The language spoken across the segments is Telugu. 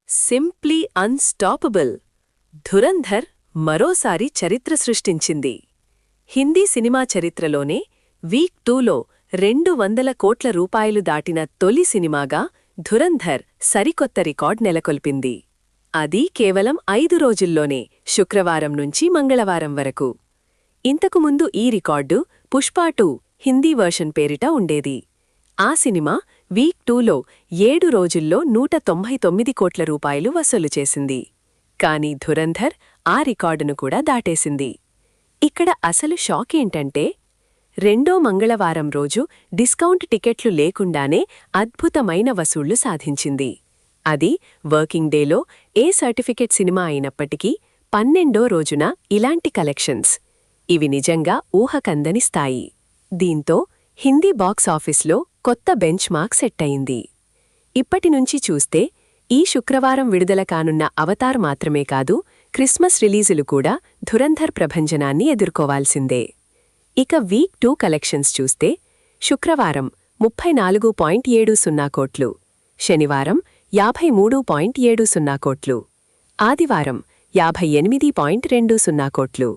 Simply unstoppable. ధురంధర్ మరోసారి చరిత్ర సృష్టించింది. హిందీ సినిమా చరిత్రలోనే వీక్ 2లో 200 కోట్ల రూపాయలు దాటిన తొలి సినిమాగా ధురంధర్ సరికొత్త రికార్డ్ నెలకొల్పింది. అది కేవలం 5 రోజుల్లోనే, శుక్రవారం నుంచి మంగళవారం వరకు. ఇంతకుముందు ఈ రికార్డు పుష్పా 2 హిందీ వర్షన్ పేరిట ఉండేది. ఆ సినిమా వీక్ 2లో 7 రోజుల్లో 199 కోట్ల రూపాయలు వసూలు చేసింది. కానీ ధురంధర్ ఆ రికార్డును కూడా దాటేసింది. ఇక్కడ అసలు షాకేంటంటే, రెండో మంగళవారం రోజు డిస్కౌంట్ టికెట్లు లేకుండానే అద్భుతమైన వసూళ్లు సాధించింది. అది వర్కింగ్ డేలో ఏ సర్టిఫికెట్ సినిమా అయినప్పటికీ 12వ రోజున ఇలాంటి కలెక్షన్స్. ఇవి నిజంగా ఊహకందని స్థాయి. దీంతో హిందీ బాక్స్ ఆఫీస్లో కొత్త బెంచ్ మార్క్ సెట్ అయింది. ఇప్పటినుంచి చూస్తే ఈ శుక్రవారం విడుదల కానున్న అవతార్ మాత్రమే కాదు, క్రిస్మస్ రిలీజులు కూడా ధురంధర్ ప్రభంజనాన్ని ఎదుర్కోవాల్సిందే. ఇక వీక్ 2 కలెక్షన్స్ చూస్తే శుక్రవారం 34.70 కోట్లు, శనివారం 53.70 కోట్లు, ఆదివారం 58.20 కోట్లు,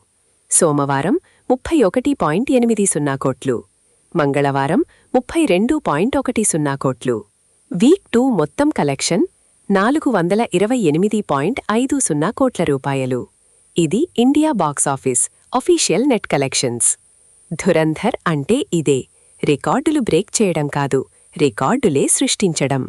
సోమవారం 31.80 కోట్లు, మంగళవారం 32.10 కోట్లు. వీక్ 2 మొత్తం కలెక్షన్ 428.50 కోట్ల రూపాయలు. ఇది India box office official net collections. Dhurandhar అంటే ఇదే, రికార్డులు బ్రేక్ చేయడం కాదు, రికార్డులే సృష్టించడం.